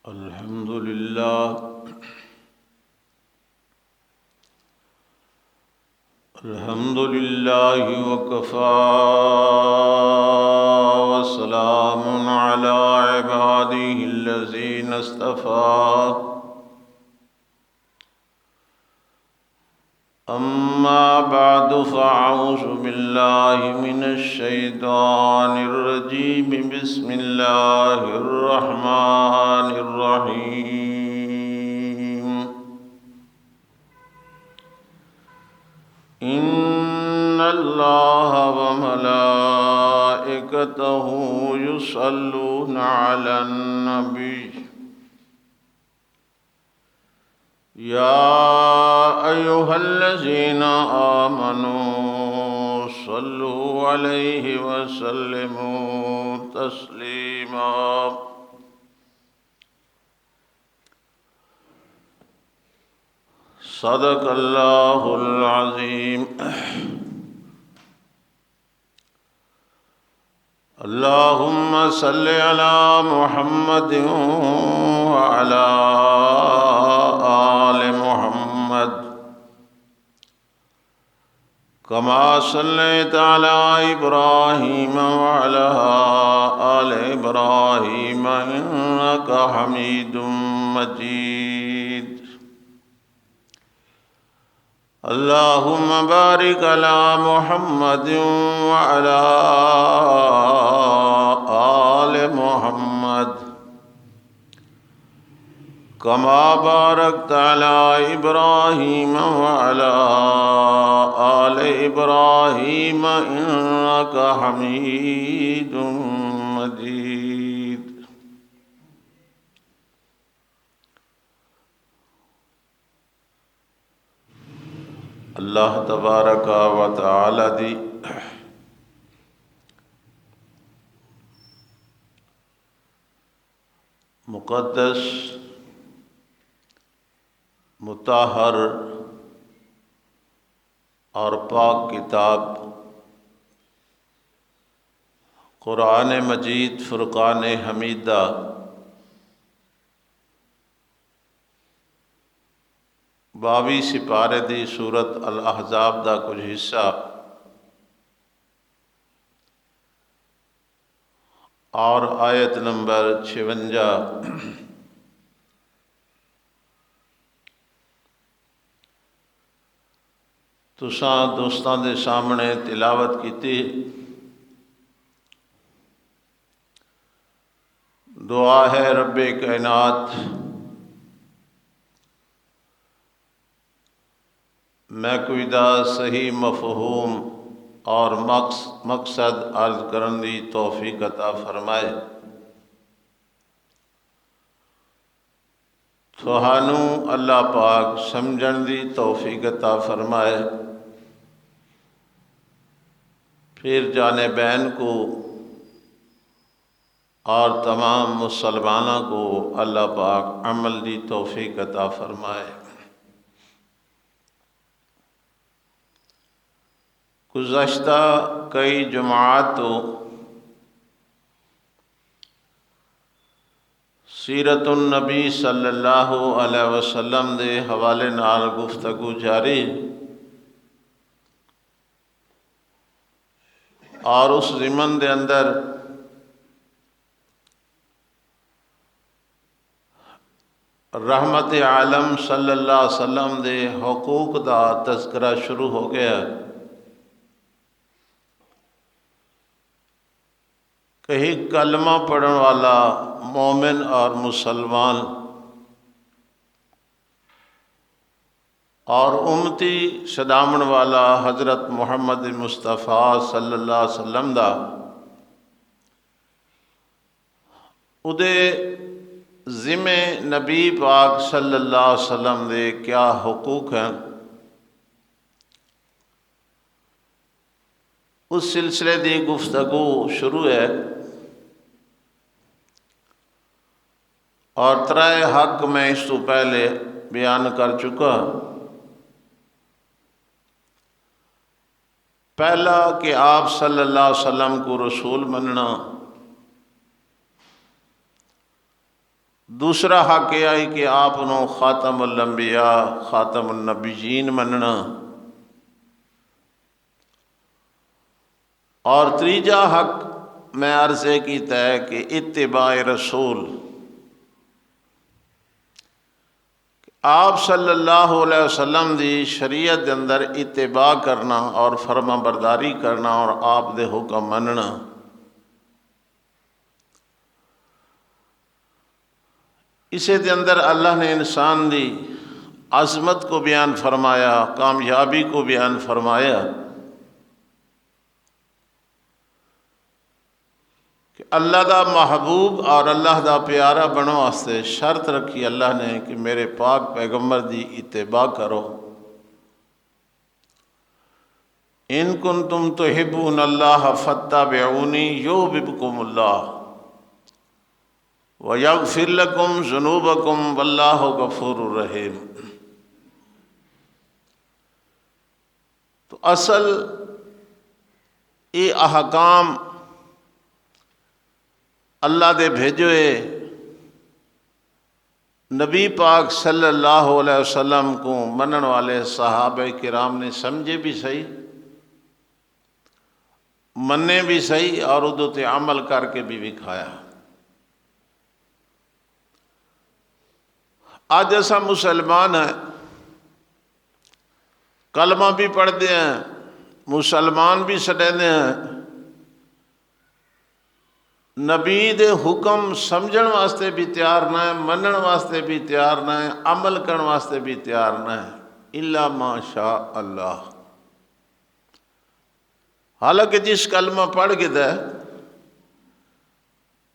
الحمد لله الحمد لله وكفى وسلام على عباده الذين اصطفى أما بعد فأعوذ بالله من الشيطان الرجيم بسم الله الرحمن الرحيم إن الله وملائكته يصلون على النبي يا أيها الذين آمنوا صلوا عليه وسلموا تسليما صدق الله العظيم اللهم صل على محمد وعلى آل محمد كما صليت على إبراهيم وعلى آل إبراهيم إنك حميد مجيد اللهم بارك على محمد وعلى آل محمد كما باركت على إبراهيم وعلى آل إبراهيم إنك حميد مجيد اللہ تبارک و تعالی دی مقدس مطہر اور پاک کتاب قرآن مجید فرقان حمیدہ باوی سپارے دی سورت الاحزاب دا کچھ حصہ اور آیت نمبر 56 تساں دوستاں دے سامنے تلاوت کیتی۔ دعا ہے رب کائنات میں کوئی دا صحیح مفہوم اور مقصد عرض کرن دی توفیق عطا فرمائے، تھانوں اللہ پاک سمجھن دی توفیق عطا فرمائے، پھر جانبین کو اور تمام مسلمانوں کو اللہ پاک عمل دی توفیق عطا فرمائے۔ گزشتہ کئی جماعت تو سیرت النبی صلی اللہ علیہ وسلم دے حوالے نال گفتگو جاری، اور اس ضمن دے اندر رحمت عالم صلی اللہ علیہ وسلم دے حقوق دا تذکرہ شروع ہو گیا۔ کہیں کلمہ پڑھن والا مومن اور مسلمان اور امتی صدامن والا حضرت محمد مصطفیٰ صلی اللہ علیہ وسلم دا ادے ذمہ نبی پاک صلی اللہ علیہ وسلم دے کیا حقوق ہیں، اس سلسلے دی گفتگو شروع ہے، اور ترائے حق میں اس تو پہلے بیان کر چکا۔ پہلا کہ آپ صلی اللہ علیہ وسلم کو رسول مننا، دوسرا حق یہ ہے کہ آپ نو خاتم الانبیاء خاتم النبیین مننا، اور تیجا حق میں عرض کیتا ہے کہ اتباع رسول، آپ صلی اللہ علیہ وسلم دی شریعت دے اندر اتباع کرنا اور فرما برداری کرنا اور آپ دے حکم مننا۔ اسے دے اندر اللہ نے انسان دی عظمت کو بیان فرمایا، کامیابی کو بیان فرمایا کہ اللہ دا محبوب اور اللہ دا پیارا بنو واسطے شرط رکھی اللہ نے کہ میرے پاک پیغمبر دی اتباع کرو۔ ان کنتم تحبون اللہ فاتبعونی یحببکم اللہ وَيَغْفِرْ لَكُمْ ذُنُوبَكُمْ وَاللَّهُ غَفُورٌ رَحِيمٌ۔ تو اصل یہ احکام اللہ دے بھیجوئے نبی پاک صلی اللہ علیہ وسلم کو منن والے صحابہ کرام نے سمجھے بھی صحیح، مننے بھی صحیح، اور ادو تے عمل کر کے بھی کھایا۔ آج ایسا مسلمان ہے، کلمہ بھی پڑھتے ہیں، مسلمان بھی سٹیندے ہیں، نبی دے حکم سمجھن واسطے بھی تیار نہ ہے، منن واسطے بھی تیار نہ ہے، عمل کرن واسطے بھی تیار نہ ہے، الا ما شاء اللہ۔ حالانکہ جس کلمہ پڑھ کے دے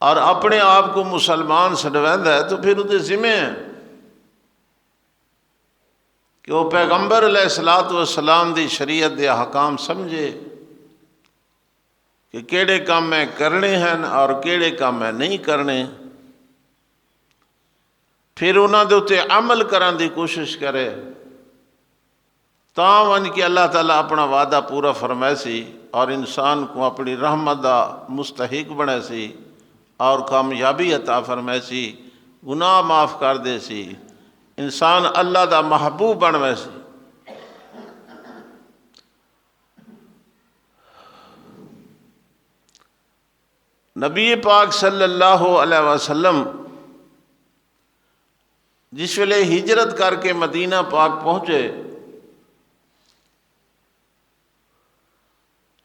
اور اپنے آپ کو مسلمان سٹویندہ ہے تو پھر وہ ذمہ ہے کہ وہ پیغمبر علیہ السلام دی شریعت دے احکام سمجھے کہ کیڑے کام میں کرنے ہیں اور کیڑے کام میں نہیں کرنے، پھر انہاں دے اتے عمل کرن دی کوشش کرے، تاں ون کہ اللہ تعالیٰ اپنا وعدہ پورا فرمائے سی اور انسان کو اپنی رحمت دا مستحق بنے سی اور کامیابی عطا فرمائے سی، گناہ معاف کر دے سی، انسان اللہ دا محبوب بن ویسے۔ نبی پاک صلی اللہ علیہ وسلم جس ویلے ہجرت کر کے مدینہ پاک پہنچے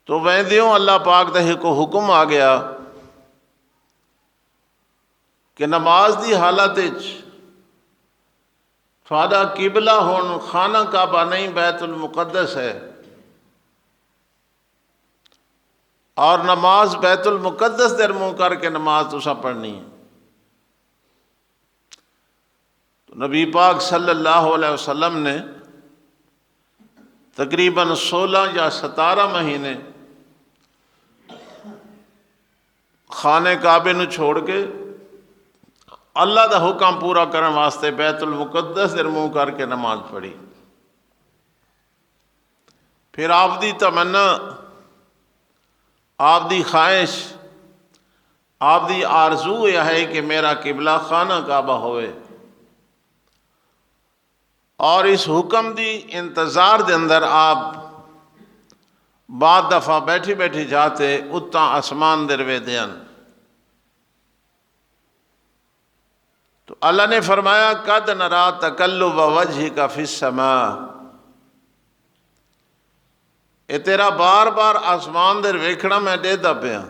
تو ویندیوں اللہ پاک دے کو حکم آ گیا کہ نماز دی حالت تھوڑا قبلہ ہون خانہ کعبہ نہیں بیت المقدس ہے، اور نماز بیت المقدس در منہ کر کے نماز تسا پڑھنی ہے۔ تو نبی پاک صلی اللہ علیہ وسلم نے تقریباً 16 یا 17 مہینے خانہ کعبے نو چھوڑ کے اللہ دا حکم پورا کرنے واسطے بیت المقدس در منہ کر کے نماز پڑھی۔ پھر آپ دی تمنا، آپ دی خواہش، آپ دی آرزو یہ ہے کہ میرا قبلہ خانہ کعبہ ہوئے، اور اس حکم دی انتظار دے اندر آپ بعد دفعہ بیٹھی بیٹھی جاتے اتنا آسمان دروے دیان۔ تو اللہ نے فرمایا قد نرا تقلب وجہک فی السماء، اے تیرا بار بار آسمان در ویکھنا میں دیتا پیا،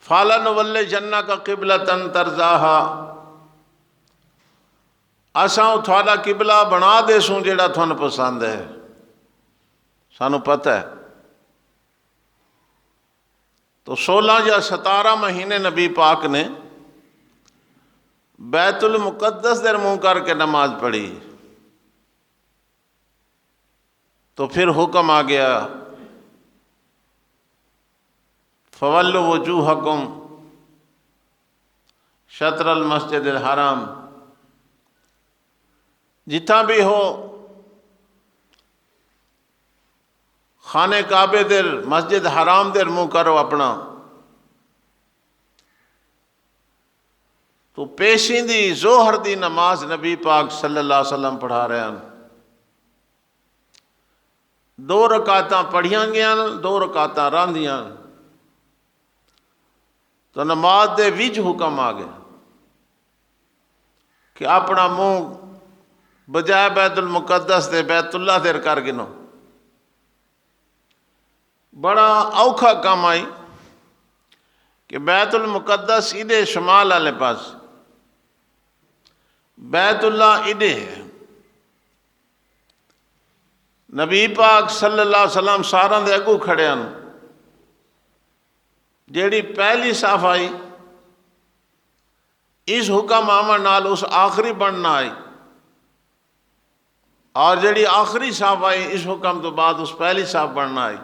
فَلَنُوَلِّيَنَّكَ قِبْلَةً تَرْضَاهَا، اساں تھوڑا قبلہ بنا دے سوں جیڑا تھن پسند ہے، سانو پتہ ہے۔ تو 16 یا 17 مہینے نبی پاک نے بیت المقدس در منہ کر کے نماز پڑھی۔ تو پھر حکم آ گیا فَوَلُّوا وُجُوهَكُمْ شطر المسجد الحرام، جتنا بھی ہو خانہ کعبے در مسجد حرام در منہ کرو اپنا، تو پیشیندی ظہر دی نماز نبی پاک صلی اللہ علیہ وسلم پڑھا رہے ہیں. 2 رکعتاں پڑھیاں گیاں، 2 رکعتاں راندیاں. تو نماز دے وچ حکم آ گیا کہ اپنا منہ بجائے بیت المقدس دے بیت اللہ دیر کر گنو. بڑا اوکھا کام آئی کہ بیت المقدس ایڈے شمال والے پاس، بیت اللہ ایڈے ہے. نبی پاک صلی اللہ علیہ وسلم ساراں دے اگوں کھڑے ہیں. جیڑی پہلی صف آئی اس حکم آمن نال اس آخری بننا آئی، اور جیڑی آخری صف آئی اس حکم تو بعد اس پہلی صف بننا آئی.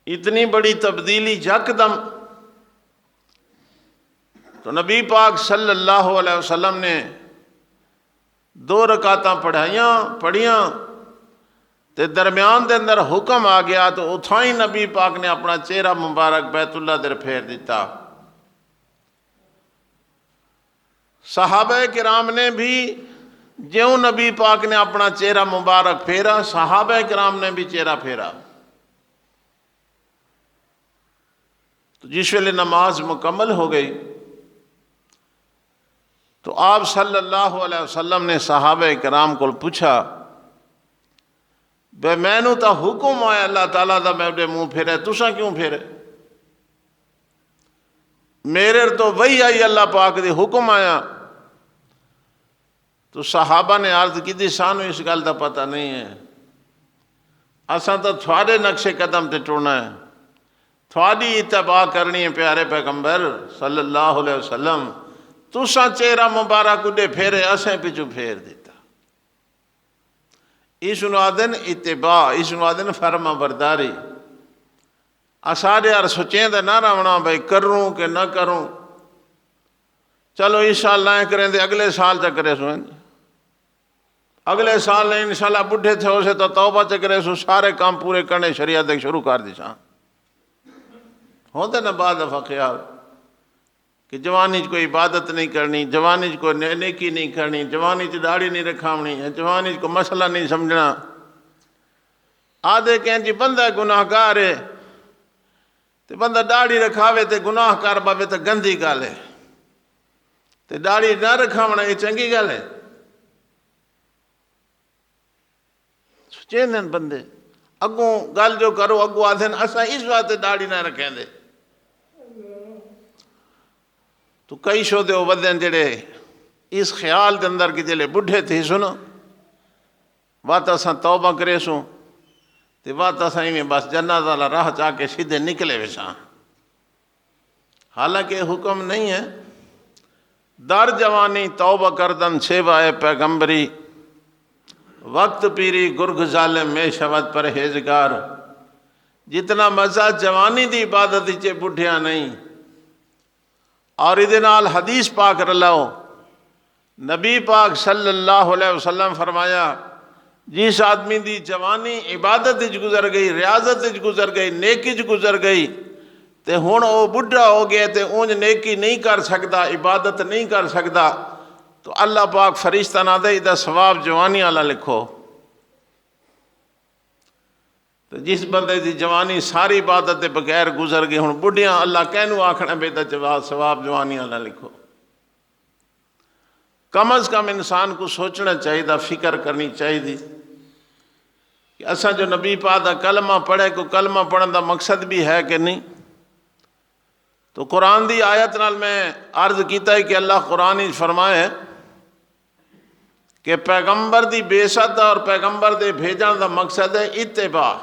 اتنی بڑی تبدیلی یکدم. تو نبی پاک صلی اللہ علیہ وسلم نے 2 رکعتاں پڑھیاں تے درمیان دے اندر حکم آ گیا تو اتھاں ہی نبی پاک نے اپنا چہرہ مبارک بیت اللہ در پھیر دیتا. صحابہ کرام نے بھی جیوں نبی پاک نے اپنا چہرہ مبارک پھیرا، صحابہ کرام نے بھی چہرہ پھیرا. تو جس ویلے نماز مکمل ہو گئی تو آپ صلی اللہ علیہ وسلم نے صحابہ کرام کو پوچھا، بے مینوں تا حکم آیا اللہ تعالیٰ دا میں منہ پھیرے، تساں کیوں پھیرے؟ میرے تو وہی آئی اللہ پاک دی حکم آیا. تو صحابہ نے عرض کی دی سانو اس گل دا پتہ نہیں ہے، اساں تو تھوڑے نقش قدم تے ٹرنا ہے، تھوڑی اتباع کرنی ہے پیارے پیغمبر صلی اللہ علیہ وسلم. تساں چہرہ مبارک اڈے پھیرے، اسیں پچھو پھیر دیتا. اس نوادن اتباع، اس نوادن فرما برداری. اساڑے یار سوچیں دے نہ رونا بھائی کروں کہ نہ کروں، چلو انشاءاللہ کریں دے اگلے سال چکرے سو، اگلے سال نے انشاءاللہ بڈھے تھے اسے تو توبہ چکرے سو، سارے کام پورے کرنے شریعت ایک شروع کر دی سان. ہوتے نا بعد دفعہ خیال کہ جوانی کوئی عبادت نہیں کرنی، جوانی کوئی نیکی نہیں کرنی، جوانی داڑھی نہیں رکھاونی، جوانی کو مسئلہ نہیں سمجھنا. آدھے کہیں جی بندہ گناہ گار ہے تے بندہ داڑھی رکھاوے تے گناہ کر باوے تے گندی گل ہے، تے داڑھی نہ رکھاونا یہ چنگی گل ہے. سوچیں دن بندے اگوں گل جو کرو اگوں آدھن اساں اس واسطے داڑھی نہ رکھیں دے. تو کئی شو دے ودن جڑے اس خیال دے اندر کہ جلے بڈھے تھی سنو وات اساں توبہ کرے سوں تے وات اساں میں بس جنت والا راہ چاہ کے سیدھے نکلے ویساں. حالانکہ حکم نہیں ہے. در جوانی توبہ کردن سیوائے پیغمبری، وقت پیری گرگ ظالم میں شود پرہیزگار. جتنا مزہ جوانی دی عبادت چے بڈھیاں نہیں. اور ادھے نال حدیث پاک رلاؤ، نبی پاک صلی اللہ علیہ وسلم فرمایا جس آدمی دی جوانی عبادت وچ گزر گئی، ریاضت وچ گزر گئی، نیکی وچ گزر گئی تے ہن او بڈھا ہو گیا تے اونج نیکی نہیں کر سکتا، عبادت نہیں کر سکتا، تو اللہ پاک فرشتہ نہ دے دا ثواب جوانی والا لکھو. تو جس بندے دی جوانی ساری عبادت دے بغیر گزر گئی ہن بڈھیاں اللہ کہنو آکھنا بے دا ثواب جوانی والا لکھو. کم از کم انسان کو سوچنا چاہیے، فکر کرنی چاہیے کہ اساں جو نبی پاک دا کلمہ پڑھے کو کلمہ پڑھن دا مقصد بھی ہے کہ نہیں. تو قرآن دی آیت نال میں عرض کیتا ہے کہ اللہ قرآن ہی فرمائے کہ پیغمبر دی بعثت اور پیغمبر دے بھیجن دا مقصد ہے اتباع.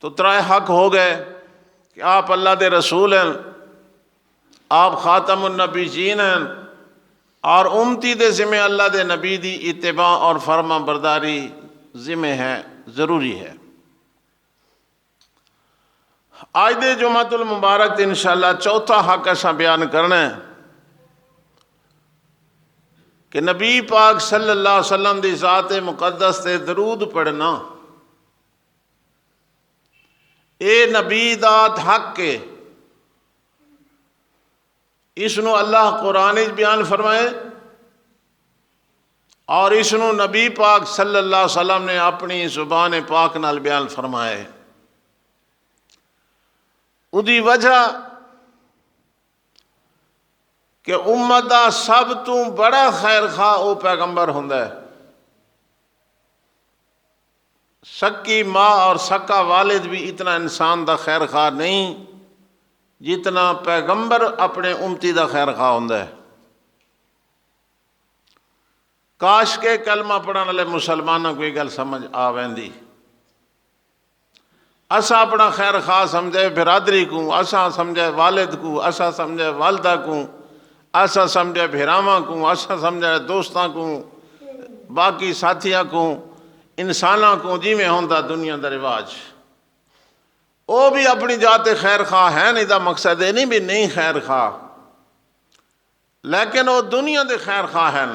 تو 3 حق ہو گئے کہ آپ اللہ دے رسول ہیں، آپ خاتم النبیین ہیں، اور امتی دے ذمہ اللہ دے نبی دی اتباع اور فرما برداری ذمہ ہے، ضروری ہے. آج دے جمعۃ المبارک انشاءاللہ 4تھا حق ایسا بیان کرنا ہے کہ نبی پاک صلی اللہ علیہ وسلم دی ذات مقدس تے درود پڑھنا اے نبی دا حق کے. اس نو اللہ قرآن بیان فرمائے اور اس نو نبی پاک صلی اللہ علیہ وسلم نے اپنی زبان پاک نال بیان فرمائے۔ ادی وجہ کہ امت دا سب تو بڑا خیر خواہ وہ پیغمبر ہوندا ہے۔ سکی ماں اور سکا والد بھی اتنا انسان دا خیر خواہ نہیں جتنا پیغمبر اپنے امتی دا خیر خواہ ہوندا ہے۔ کاش کے کلمہ پڑھن والے مسلمانوں کو یہ گل سمجھ آ ویندی۔ اسا اپنا خیر خواہ سمجھے برادری کو، اسا سمجھے والد کو، اسا سمجھے والدہ کو، اسا سمجھے بھراواں کو، اسا سمجھے دوستاں کو، باقی ساتھیاں کو، انساناں کو، جی میں ہوندا دنیا دا رواج۔ وہ بھی اپنی ذات خیر خواہ ہیں، نہیں دا مقصد ہے نہیں بھی نہیں خیر خواہ، لیکن وہ دنیا دے خیر خواہ ہیں۔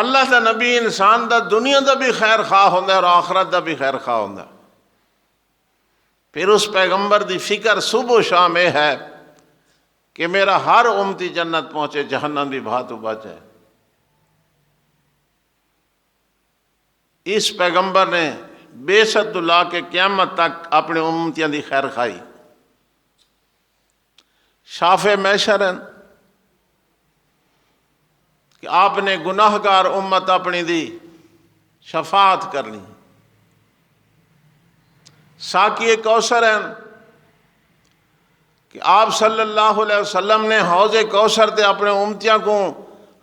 اللہ دا نبی انسان دا دنیا دا بھی خیر خواہ ہوندا ہے اور آخرت دا بھی خیر خواہ ہوندا ہے۔ پھر اس پیغمبر دی فکر صبح و شام یہ ہے کہ میرا ہر امتی جنت پہنچے، جہنم دی بھاتو بچے۔ اس پیغمبر نے بے صد لا کے قیامت تک اپنے امتیاں دی خیر خواہی۔ شافع محشر ہیں کہ آپ نے گناہگار امت اپنی دی شفاعت کرنی۔ ساقی کوثر ہیں کہ آپ صلی اللہ علیہ وسلم نے حوض کوثر تے اپنے امتیاں کو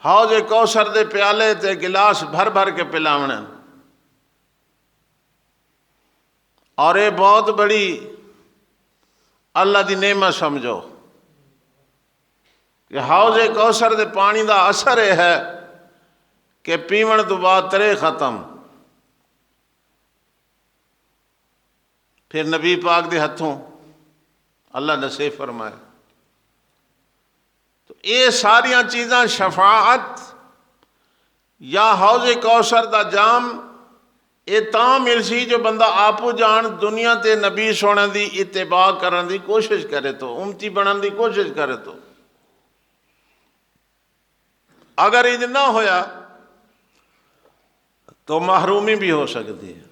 حوض کوثر دے پیالے تے گلاس بھر بھر کے پلاونے، اور یہ بہت بڑی اللہ دی نعمت سمجھو کہ حوض کوثر دے پانی دا اثر یہ ہے کہ پیون تو بعد ترے ختم۔ پھر نبی پاک دے ہتھوں اللہ نصیب فرمائے۔ تو یہ ساریاں چیزاں شفاعت یا حوض کوثر دا جام یہ تاں مل سی جو بندہ آپو جان دنیا تے نبی سونے دی اتباع کرن دی کوشش کرے تو، امتی بنن دی کوشش کرے تو۔ اگر یہ نہ ہویا تو محرومی بھی ہو سکتی ہے۔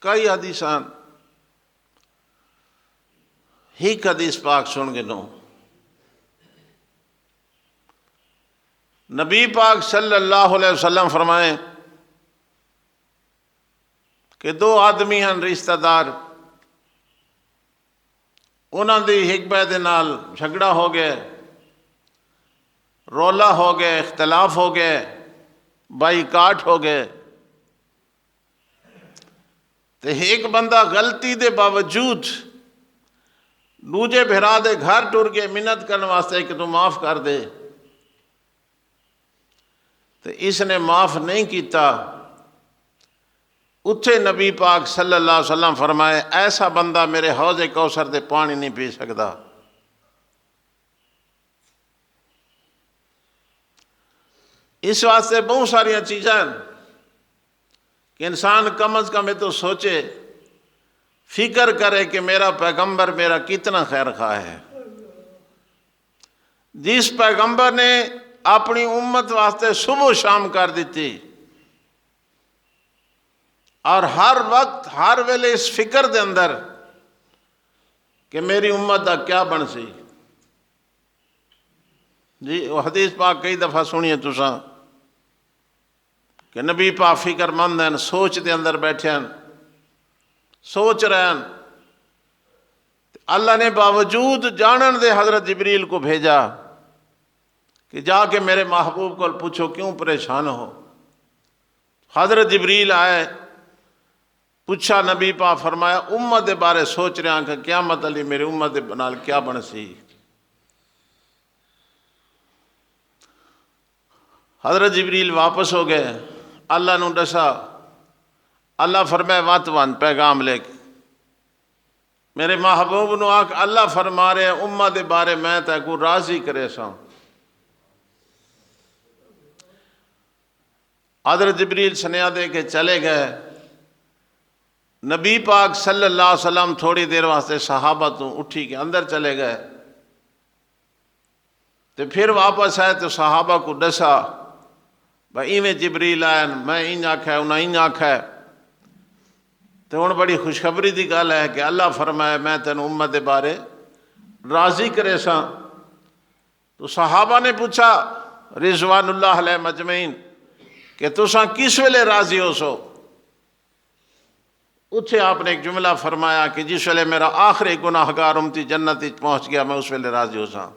کئی حدیثاں ہی حدیث پاک سن کے نو نبی پاک صلی اللہ علیہ وسلم فرمائیں کہ دو آدمی ہیں رشتہ دار، انہوں دی حکمت دے نال جھگڑا ہو گئے، رولا ہو گئے، اختلاف ہو گئے، بائی کاٹ ہو گئے، تو ایک بندہ غلطی دے باوجود دوجے بھرا دے گھر ٹر کے منت کرنے واسطے کہ تو معاف کر دے، تو اس نے معاف نہیں کیتا۔ اتھے نبی پاک صلی اللہ علیہ وسلم فرمائے ایسا بندہ میرے حوض کوثر دے پانی نہیں پی سکتا۔ اس واسطے بہت ساریاں چیزیں کہ انسان کم از کم تو سوچے، فکر کرے کہ میرا پیغمبر میرا کتنا خیر خواہ ہے۔ جس پیغمبر نے اپنی امت واسطے صبح و شام کر دیتی اور ہر وقت ہر ویلے اس فکر دے اندر کہ میری امت دا کیا بن سی۔ جی وہ حدیث پاک کئی دفعہ سنیے تساں کہ نبی پاک فکر مند ہیں، سوچ دے اندر بیٹھے ہیں، سوچ رہے ہیں۔ اللہ نے باوجود جانن دے حضرت جبریل کو بھیجا کہ جا کے میرے محبوب کو پوچھو کیوں پریشان ہو۔ حضرت جبریل آئے، پوچھا نبی پاک، فرمایا امت دے بارے سوچ رہے ہیں کہ قیامت علی میری امت دے نال کیا بن سی۔ حضرت جبریل واپس ہو گئے، اللہ نو دسا، اللہ فرمائے وات وان پیغام لے کے میرے محبوب نو آکھ اللہ فرما رہے ہیں امت دے بارے میں تے کو راضی کرے سا۔ حضرت جبریل سنیا دے کے چلے گئے، نبی پاک صلی اللہ علیہ وسلم تھوڑی دیر واسطے صحابہ تو اٹھی کے اندر چلے گئے، تو پھر واپس آئے تو صحابہ کو دسا بھائی ایویں جبریل آئے، میں انج آکھا انہیں انج آکھا، تو ہن بڑی خوشخبری دی گل ہے کہ اللہ فرمائے میں تین امت دے بارے راضی کرے سا۔ تو صحابہ نے پوچھا رضوان اللہ علیہ مجمعین کہ تساں کس ویلے راضی ہو سو؟ اتھے آپ نے ایک جملہ فرمایا کہ جس ویلے میرا آخری گناہگار امتی جنت پہنچ گیا میں اس ویلے راضی ہو سا۔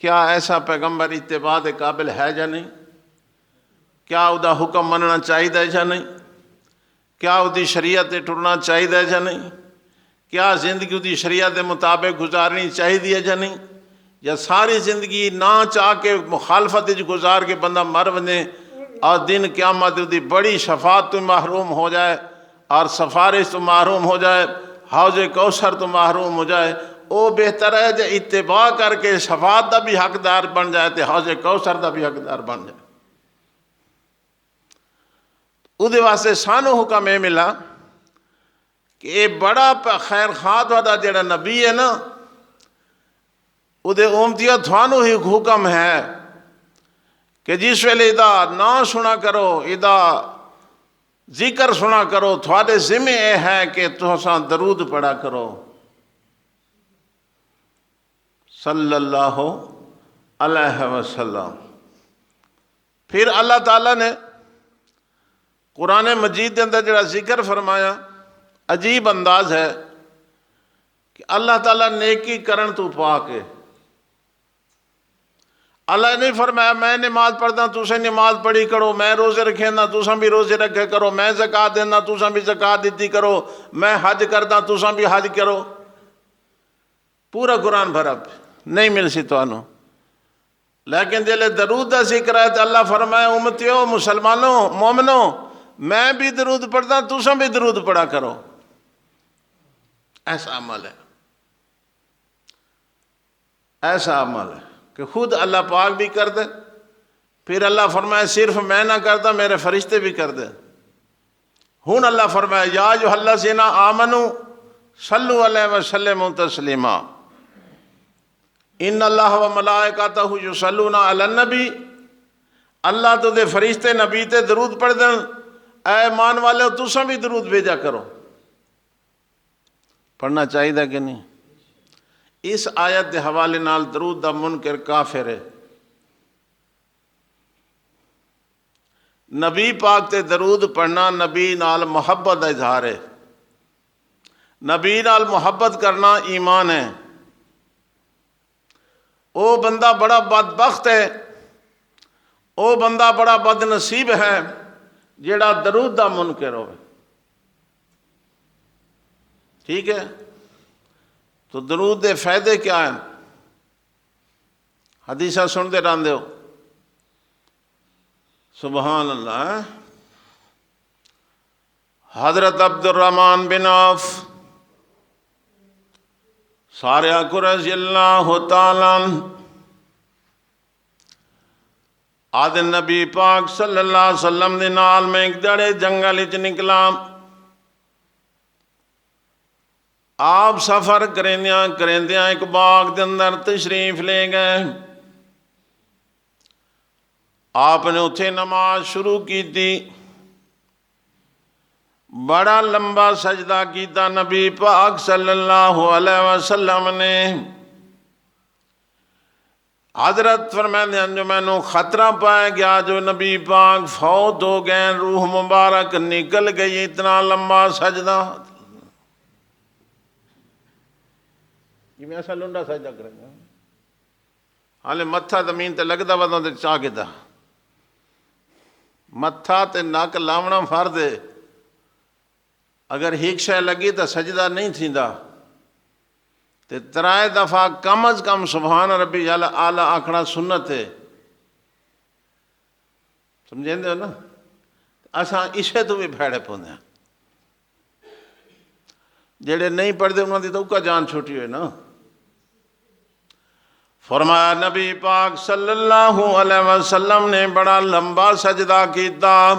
کیا ایسا پیغمبر اتباع دے قابل ہے یا نہیں؟ کیا او دا حکم مننا چاہیے یا نہیں؟ کیا او دی شریعت تے ٹرنا چاہیے یا نہیں؟ کیا زندگی دی شریعت دے مطابق گزارنی چاہیے یا نہیں؟ یا ساری زندگی نہ چاہ کے مخالفت گزار کے بندہ مر ونے اور دن قیامت دی بڑی شفاعت تو محروم ہو جائے اور سفارش تو محروم ہو جائے، حوض کوثر تو محروم ہو جائے؟ او بہتر ہے جو اتباع کر کے شفاعت دا بھی حقدار بن جائے تے حوض کوثر دا بھی حقدار بن جائے۔ او دے واسطے سانو حکم اے ملا کہ اے بڑا خیر خواہ والا جڑا نبی ہے نا، او دے امتیاں تھانو ہی حکم ہے کہ جس ویلے ادا نہ سنا کرو، ادا ذکر سنا کرو، تھوڑے ذمہ اے ہے کہ تساں درود پڑھا کرو صلی اللہ علیہ وسلم۔ پھر اللہ تعالیٰ نے قرآن مجید کے اندر جڑا ذکر فرمایا عجیب انداز ہے کہ اللہ تعالیٰ نیکی کرن تو پا کے اللہ نے فرمایا میں نماز پڑھدا تساں نماز پڑھی کرو، میں روزے رکھے نا تساں بھی روزے رکھے کرو، میں زکوٰۃ دینا تساں بھی زکوٰۃ دیتی کرو، میں حج کردا تساں بھی حج کرو۔ پورا قرآن بھرا نہیں مل سی تانوں، لیکن جلے درود دا ذکر ہے تو اللہ فرمایا امتیو مسلمانوں مومنوں میں بھی درود پڑھدا تساں بھی درود پڑھا کرو۔ ایسا عمل ہے، ایسا عمل ہے کہ خود اللہ پاک بھی کر دے، پھر اللہ فرمایا صرف میں نہ کرتا میرے فرشتے بھی کر دے۔ ہن اللہ فرمایا یا ایھا الذین آمنوا صلوا علیہ وسلموا تسلیما ان اللہ و ملائکتہ یصلون علی النبی، اللہ تو دے فرشتے نبی تے درود پڑھ دیں، اے ایمان والے تساں بھی درود بھیجا کرو۔ پڑھنا چاہیے کہ نہیں؟ اس آیت دے حوالے نال درود دا منکر کافر ہے۔ نبی پاک تے درود پڑھنا نبی نال محبت دا اظہار ہے، نبی نال محبت کرنا ایمان ہے۔ او بندہ بڑا بدبخت ہے، او بندہ بڑا بد نصیب ہے جیڑا درود دا منکر ہوئے۔ ٹھیک ہے، تو درود دے فائدے کیا ہیں؟ حدیثہ سن دے رہندے ہو؟ سبحان اللہ۔ حضرت عبد الرحمن بن عوف ساریہ کو رضی اللہ تعالیٰ آد نبی پاک صلی اللہ علیہ وسلم دے نال میں ایک دڑے جنگل وچ نکلا۔ آپ سفر کریندیاں ایک باغ دے اندر تشریف لے گئے۔ آپ نے اتھے نماز شروع کی تھی، بڑا لمبا سجدہ کیتا نبی پاک صلی اللہ علیہ وسلم نے۔ حضرت فرماتے ہیں جو میں نے خطرہ پائے گیا جو نبی پاک فوت ہو گئے، روح مبارک نکل گئی، اتنا لمبا سجدہ۔ یہ میں ایسا لنڈا سجدہ کریں گا، حالے متھا زمین تے لگدا ودا تے چاہ کے دا متھا تے نک لاونا فرض ہے، اگر ہیک شے لگی تو سجدہ نہیں تھیندا، تے ترائے دفعہ کم از کم سبحان ربی اعلیٰ آکھنا سنت ہے۔ سمجھیں دے ہو نا؟ اساں اسے تو بھی بھیڑے پوندے ہیں، جڑے نہیں پڑھ دے انہوں دی تو کا جان چھوٹی ہوئے نا۔ فرمایا نبی پاک صلی اللہ علیہ وسلم نے بڑا لمبا سجدہ کیتا،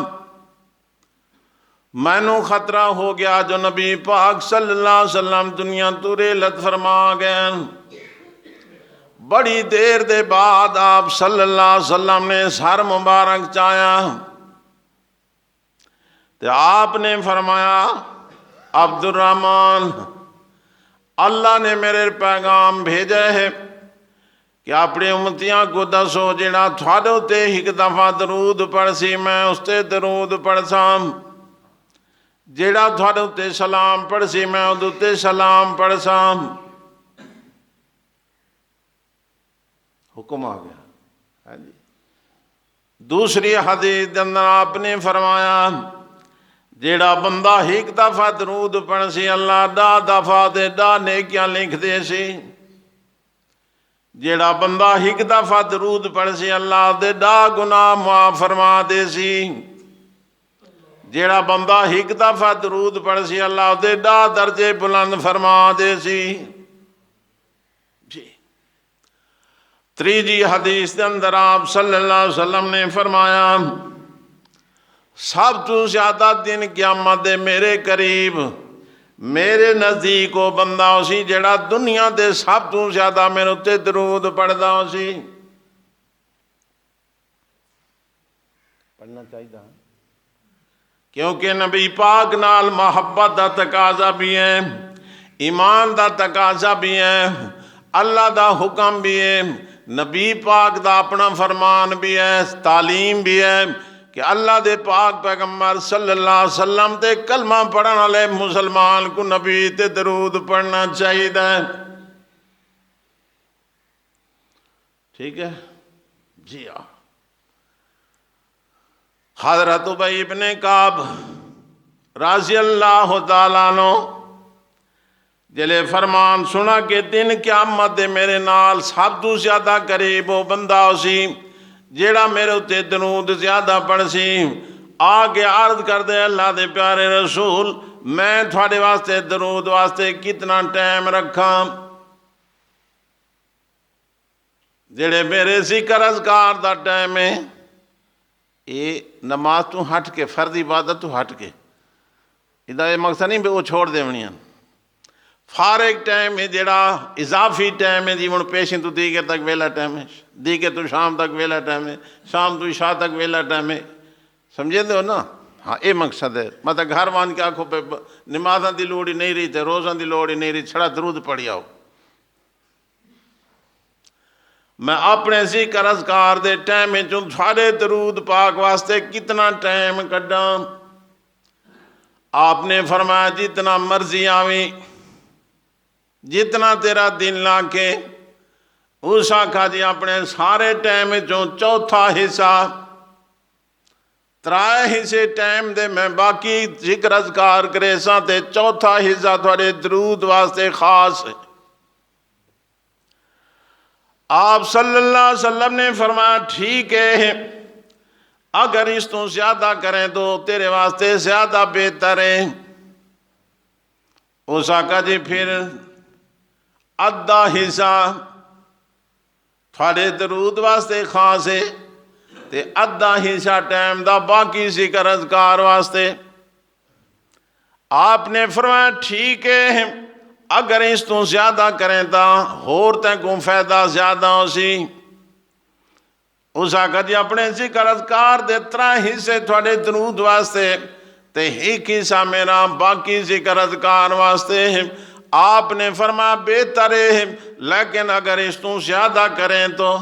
مینوں خطرہ ہو گیا جو نبی پاک صلی اللہ علیہ وسلم دنیا تو ریلت فرما گئے۔ بڑی دیر دے بعد آپ صلی اللہ علیہ وسلم نے سر مبارک چایا تو آپ نے فرمایا عبد الرحمن، اللہ نے میرے پیغام بھیجے ہے کہ اپنے امتیاں کو دسو جڑا تھوڑے تے ایک دفعہ درود پڑھ سی میں اس تے درود پڑھ سام، جڑا تھوڑے تے سلام پڑھ سی میں اس تے سلام پڑھ سام۔ حکم آ گیا۔ دوسری حدیث اندر آپ نے فرمایا جیڑا بندہ ایک دفعہ درود پڑھ سی اللہ 10 دفعہ تے 10 نیکیاں لکھ دے سی۔ جیڑا بندہ ایک دفعہ درود پڑھ سی اللہ دے 10 گناہ معاف فرما دے سی۔ جیڑا بندہ ایک دفعہ درود پڑھ سی اللہ دے 10 درجے بلند فرما دے سی۔ تیسری حدیث کے اندر آپ صلی اللہ علیہ وسلم نے فرمایا سب تو زیادہ دن قیامت دے میرے قریب میرے نزدیک وہ بندہ اسی جڑا دنیا دے سب تو زیادہ میرے تے درود پڑھدا اسی۔ پڑھنا چاہیے کیونکہ نبی پاک نال محبت دا تقاضا بھی ہے، ایمان دا تقاضا بھی ہے، اللہ دا حکم بھی ہے، نبی پاک دا اپنا فرمان بھی ہے، تعلیم بھی ہے کہ اللہ دے پاک پیغمبر صلی اللہ علیہ وسلم تے کلمہ پڑھن والے مسلمان کو نبی تے درود پڑھنا چاہیے۔ ٹھیک ہے جی ہاں۔ حضرت ابی ابن کعب رضی اللہ تعالیٰ عنہ جلے فرمان سنا کہ دن قیامت دے میرے نال سب تو زیادہ قریب وہ بندہ اسی جیڑا میرے اتے درود زیادہ پڑھ سی۔ آگے عرض کر دے اللہ دے پیارے رسول میں تھوڑے واسطے درود واسطے کتنا ٹائم رکھا؟ جیڑے میرے ذکر اذکار دا ٹائم ہے یہ نماز تو ہٹ کے فرض عبادت تو ہٹ کے ادھا یہ مقصد نہیں بھی وہ چھوڑ دے ونیاں فارغ ٹائم ہے جڑا اضافی ٹائم ہے جیون پیشیں تو دیگر تک ویلا ٹائم ہے، دیگر تو شام تک ویلا ٹائم ہے، شام تو عشاء تک ویلا ٹائم ہے، سمجھے دے ہو نا؟ ہاں یہ مقصد ہے۔ مطلب گھر وان کے آنکھوں پہ نمازاں دی لوڑی نہیں رہی تے روزاں دی لوڑی نہیں رہی، چھڑا درود پڑھی آؤ۔ میں اپنے ذکر اذکار دے ٹائم میں چون سارے درود پاک واسطے کتنا ٹائم کڈا؟ آپ نے فرمایا جتنا مرضی آویں، جتنا تیرا دل لا کے اس آکھا جی اپنے سارے ٹائم چون چوتھا حصہ 3 حصے ٹائم دے میں باقی ذکر اذکار کرے ساں تے چوتھا حصہ تھوڑے درود واسطے خاص ہے۔ آپ صلی اللہ علیہ وسلم نے فرمایا ٹھیک ہے اگر اس تو زیادہ کریں تو تیرے واسطے زیادہ بہتر ہے۔ اس آقا جی پھر ادھا حصہ تھوڑے درود واسطے خاص ہے تے ادھا حصہ ٹائم دا باقی ذکر اذکار واسطے۔ آپ نے فرمایا ٹھیک ہے اگر اس تو زیادہ کریں تا ہور تے کو فائدہ زیادہ ہو سی۔ اس آقا جی اپنے ذکر اذکار دے 3 حصے تھوڑے درود واسطے تے ایک حصہ میرا باقی ذکر اذکار واسطے ہے۔ آپ نے فرمایا بہتر ہے لیکن اگر اس تو زیادہ کریں تو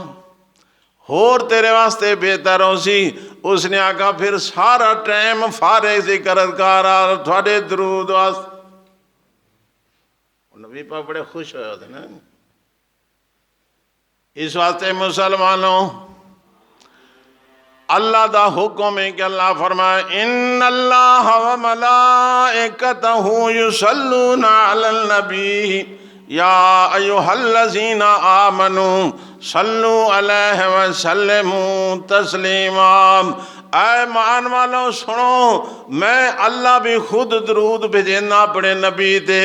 ہور تیرے واسطے بہتر ہو سی۔ اس نے آقا پھر سارا ٹائم فارغ ذکر اذکار اور تھوڑے درود واسطے۔ نبی پاک بڑے خوش ہوئے ہوتے نا۔ اس واسطے مسلمانوں اللہ دا حکم ہے کہ اللہ فرمائے ان اللہ و ملائکتہ یصلون علی النبی یا ایہا الذین آمنوا صلو علیہ وسلموا تسلیما۔ اے مان والوں سنو میں اللہ بھی خود درود بھیجنا اپنے نبی تے،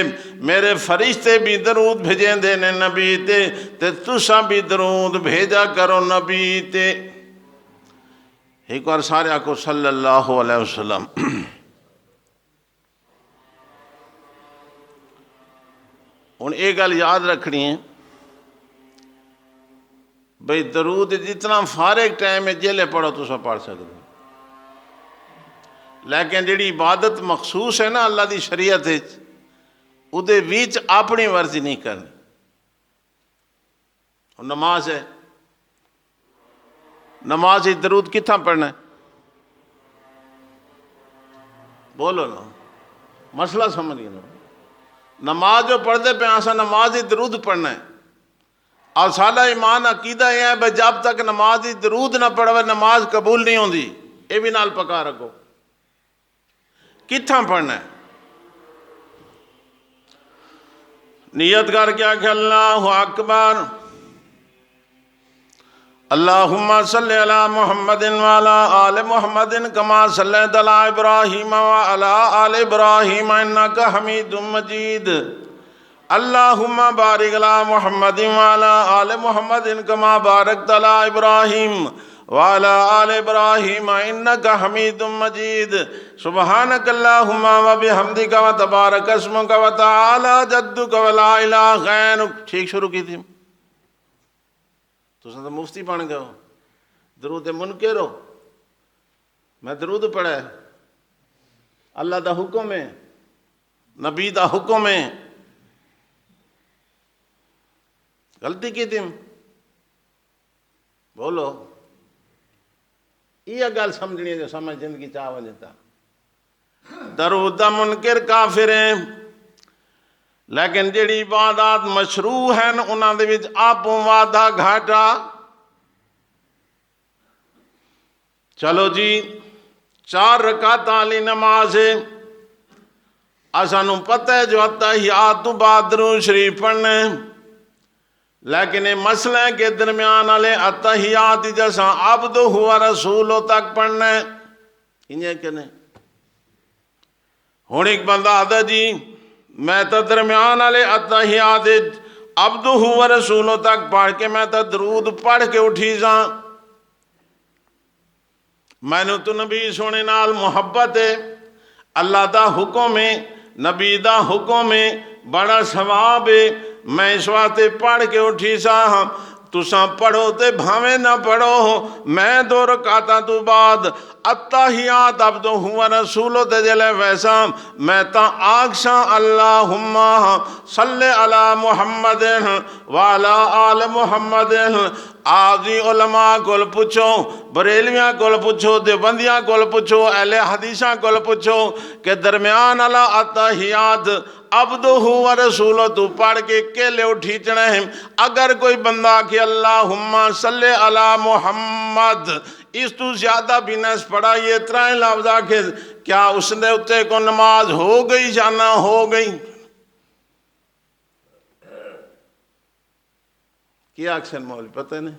میرے فرشتے بھی درود بھیجیں دینے نبی تے تساں بھی درود بھیجا کرو نبی تے۔ ایک بار سارے آکو صلی اللہ علیہ وسلم۔ ہوں یہ گل یاد رکھنی ہے بھئی درود جتنا فارغ ٹائم ہے جیلے پڑھو تو پڑھ سکتے ہو، لیکن جڑی عبادت مخصوص ہے نا اللہ دی شریعت ادھے ویچ اپنی ورزی نہیں کرنی. نماز ہے، نماز درود کتنا پڑھنا ہے؟ بولو نا، مسئلہ سمجھ گئے نا. نماز جو پڑھتے پہ آسا نماز درود پڑھنا ہے، اور سارا ایمان عقیدہ یہ ہے بھائی جب تک نماز درود نہ پڑھو نماز قبول نہیں ہوندی. یہ بھی نال پکا رکھو. کتنا پڑھنا ہے؟ نیت کر کے کہ اللہ اکبر اللہم صلی علی محمد وعلی آل محمد کما صلیت علی ابراہیم وعلی آل ابراہیم انکا حمید مجید. اللہم بارک علی محمد وعلی آل محمد کما بارکت علی ابراہیم وعلی آل ابراہیم انکا حمید مجید. سبحانک اللہم وبحمدک وتبارک اسمک وتعالی جدک ولا الہ غیرک. ٹھیک شروع کی تھی؟ تو مفتی بن گئے ہو، درود منکر ہو. میں درود پڑھا ہے، اللہ دا حکم ہے، نبی دا حکم ہے. غلطی کی تھی؟ بولو. یہ گل سمجھنی ہے جو سمجھ زندگی چاہ وجتا. درود دا منکر کافر ہیں، لیکن جڑی عبادات مشروع ہیں انہاں دے وچ آپوں وعدہ گھاٹا. چلو جی 4 رکعت والی نماز ہے، اسانوں پتہ ہے جو اتحیات تو بعد درود شریف پڑھنا ہے، لیکن یہ مسئلہ ہے کہ درمیان والے اتحیات جیسا عبدہ و رسولہ تک پڑھنا ہے. انہیں کہ نہیں؟ ہوں ایک بندہ آدھا جی میں تو درمیان والے اتحیات عبدہ و رسولہ تک پڑھ کے میں تو درود پڑھ کے اٹھی جاں. میں نے تو نبی سونے نال محبت ہے، اللہ دا حکم ہے، نبی دا حکم ہے، بڑا ثواب ہے. میں اس واسطے پڑھ کے اٹھی سا. تساں پڑھو تے بھاویں نہ پڑھو، میں 2 رکعتاں تو بعد اتحیات عبدہ و رسولہ تے جلے ویسا میں تا آکشاں اللہم صلی علی محمد وعلی آل محمد. آدھی علماء کول پوچھو، بریلویاں کول پوچھو، دیوبندیاں کول پوچھو، اہل حدیثاں کول پوچھو کہ درمیان والا اتحیات عبدہ و رسولہ تو پڑھ کے کیلے اٹھی چڑھے ہیں. اگر کوئی بندہ کہ اللہم صلی علی محمد اس تو زیادہ بھی نس پڑھا یہ 3 لفظ آکھے کیا اس نے اتے کو نماز ہو گئی یا نہ ہو گئی؟ کیا اکثر مولوی پتہ نہیں،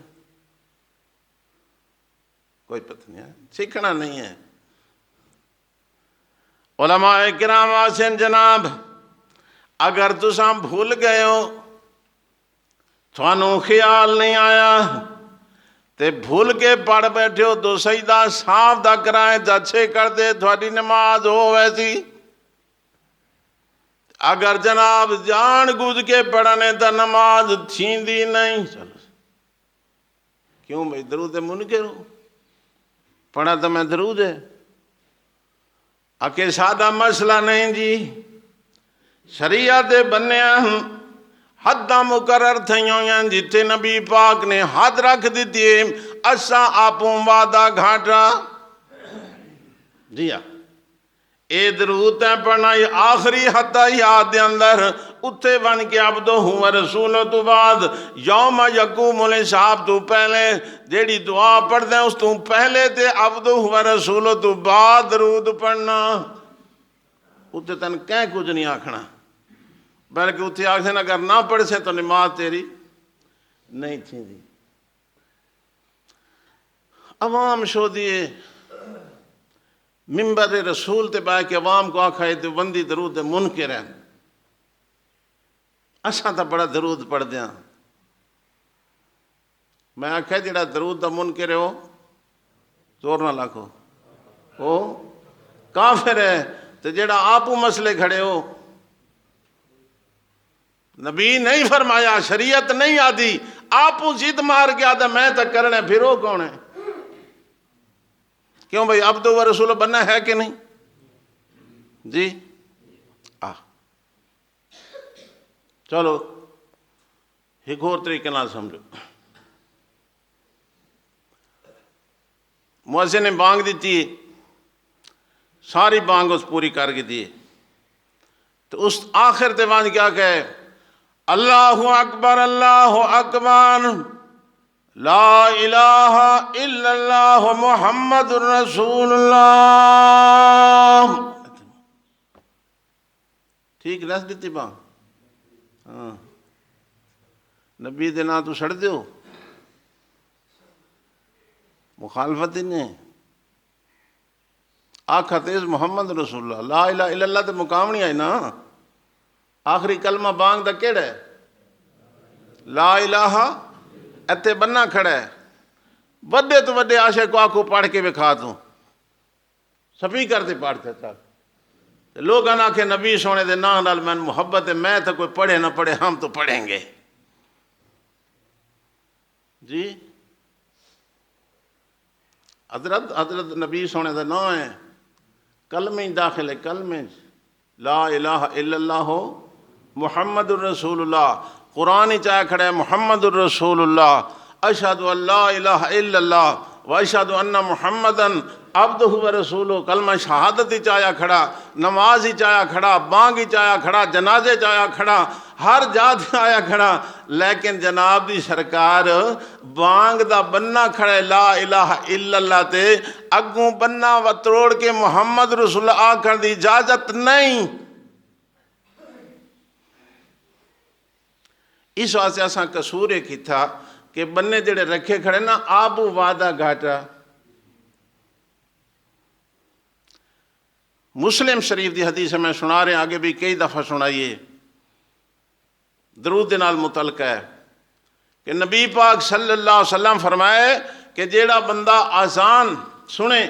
کوئی پتہ نہیں ہے، سیکھنا نہیں ہے. علماء کرام آسن جناب اگر تساں بھول گئے ہو، تھانوں خیال نہیں آیا تے بھول کے پڑھ بیٹھے ہو تو سجدہ صاف دا کرائیں تے اچھے کر دے تھوڑی نماز ہو ویسی. اگر جناب جان گوجھ کے پڑھنے تا نماز تھیندی نہیں. چلو کیوں بھئی درود منکر ہو، پڑھا تو میں درود ہے. اکے سادہ مسئلہ نہیں جی، شریعت بنیا حداں مقرر تھیوں یا جتے نبی پاک نے حد رکھ دیتی ہے اساں آپوں وعدہ گھاٹا. جی ہاں اے درود ہے پڑھنا یہ آخری اتحیات دے اندر اتھے بن کے عبدہ و رسولہ تو بعد یوم یقوم الحساب تو پہلے جیڑی دعا پڑھ دیں اس تو پہلے تے عبدہ و رسولہ تو بعد درود پڑھنا. اتھے تن کہیں کچھ نہیں آکھنا، بلکہ اتھے آکھیں اگر نہ پڑھ سے تو نماز تیری نہیں تھی دی. عوام شو دیے ممبر رسول تے بائے کہ عوام کو آکھائے تے بندی درود منکر ہیں. اساں تا بڑا درود پڑھ دیاں. میں آکھا جڑا درود دا منکر ہے ہو زور نہ لاکھو وہ کافر ہے. تے جڑا آپو مسئلے کھڑے ہو نبی نہیں فرمایا، شریعت نہیں آدھی، آپ ضد مار کے آدھا میں تک کرنا ہے، پھر وہ کون ہے؟ کیوں بھائی عبد و رسول بننا ہے کہ نہیں؟ جی چلو ایک اور طریقے نال سمجھو. مؤذن نے بانگ دیتی ہے، ساری بانگ اس پوری کر کے دی، تو اس آخر دیوان کیا کہے؟ اللہ اکبر اللہ اکبر لا الہ الا اللہ محمد رسول اللہ. ٹھیک رس دیتی بانگ؟ ہاں نبی دے نا تو سڑ دیو، مخالفت ہی نہیں. آخا تیز محمد رسول اللہ، لا الہ الا اللہ تے مقام نہیں آئی نا. آخری کلمہ بانگ دا کیڑا ہے؟ لا الہ. ایتے بننا کھڑا ہے، بڑے تو بڑے عاشق کو آکو پڑھ کے بکھا دوں، سبھی کرتے پڑھتے تھا. لوگ آنا کہ نبی سونے دے نا نال میں محبت ہے، میں تو کوئی پڑھے نہ پڑھے ہم تو پڑھیں گے. جی حضرت نبی سونے دا نا ہے، کلمے داخل ہے، کلمے لا الہ الا اللہ محمد الرسول اللہ. قرآن ہی چاہے کھڑا ہے محمد الرسول اللہ، اشہد ان لا الہ الا اللہ و اشہد ان محمدن عبدہ و رسولہ. کلمہ شہادت ہی چاہیا کھڑا، نماز ہی چاہیا کھڑا، بانگ ہی چاہیا کھڑا، جنازے چاہیا کھڑا، ہر جات آیا کھڑا. لیکن جناب دی سرکار بانگ دا بننا کھڑے لا الہ الا اللہ تے، اگوں بننا و تروڑ کے محمد رسول اللہ آکھن دی اجازت نہیں. اس واسطے اساں قصور کی تھا کہ بننے جڑے رکھے کھڑے نا آبو وعدہ گھاٹا. مسلم شریف دی حدیث میں سنا رہے ہیں، آگے بھی کئی دفعہ سنائیے، درود نال متعلق ہے کہ نبی پاک صلی اللہ علیہ وسلم فرمائے کہ جیڑا بندہ آزان سنے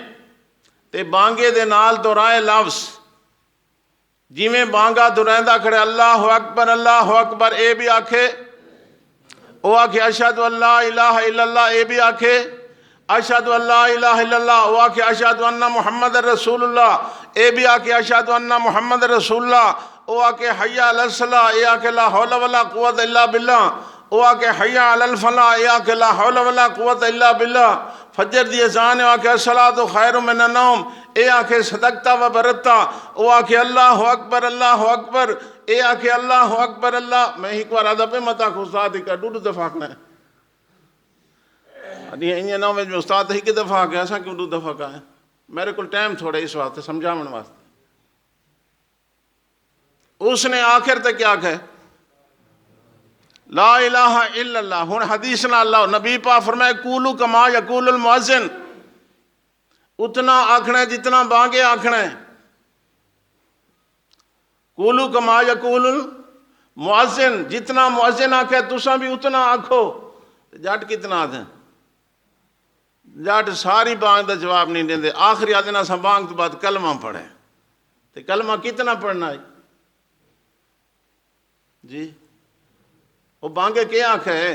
تے بانگے دے نال دہرائے لفظ، جی میں بانگا دہرائندہ کھڑے اللہ اکبر اے بھی آکھے، او آکھے اشہد ان لا الہ الا اللہ اے بھی آکھے، اشہد ان لا الہ الا اللہ او آکھے اشہد ان محمد رسول اللہ اے بھی آکھے اشہد ان محمد رسول اللہ، او آکے حی علی الصلاۃ اے آکے لا حول ولا قوت الا باللہ، او آکے حی علی الفلاح اے آکے لا حول ولا قوت الا باللہ. فجر دی اذان اے آکے الصلاۃ خیر من النوم اے آکے صدقتا و برتا، او آکے اللہ اکبر اے آکے اللہ اکبر اللہ. میں ایک بار آدھا پہ متا کو استاد ہی کا ڈوڈو دفعہ کھنا ہے، انہیں نو میں استاد ہی کے دفعہ کہا ایسا کیوں ڈوڈو دفعہ کہا ہے؟ میرے کو ٹائم تھوڑے اس واسطے سمجھا من واسطے. اس نے آخر تک کیا کہے لا الہ الا اللہ. ہن حدیث نہ اللہ نبی پاک فرمائے قولوا کما یقول المؤذن، اتنا آکھنا ہے جتنا بانگے آکھنا ہے. قولوا کما یقول المؤذن، جتنا مؤذن آکھے تساں بھی اتنا آکھو. جٹ کتنا آدھیں؟ جٹ ساری بانگ دا جواب نہیں دیں دے، آخری آدھنا سا بانگ تو بعد کلمہ پڑھے. تو کلمہ کتنا پڑھنا ہے جی؟ وہ بانگے کیا آنکھے ہے؟